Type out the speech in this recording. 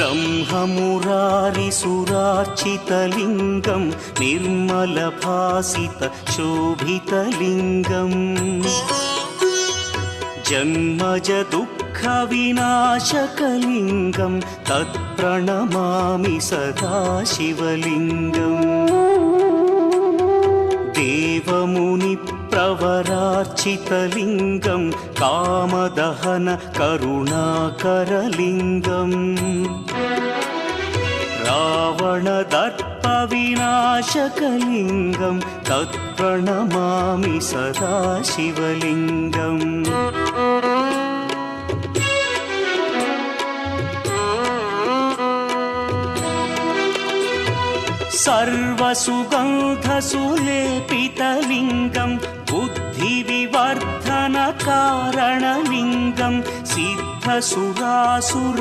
ब्रह्ममुरारिसुरार्चितलिङ्गं निर्मलभासितशोभितलिङ्गम् जन्मजदुःखविनाशकलिङ्गं तत्प्रणमामि सदा शिवलिङ्गम् देवमुनिप्रवरार्चितलिङ्गं कामदहन करुणाकरलिङ्गम् रावणदर्पविनाशकलिङ्गं तत्प्रणमामि सदा शिवलिङ्गम् सर्वसुगन्धसुलेपितलिङ्गं बुद्धिविवर्धनकारणलिङ्गं सिद्धसुरासुर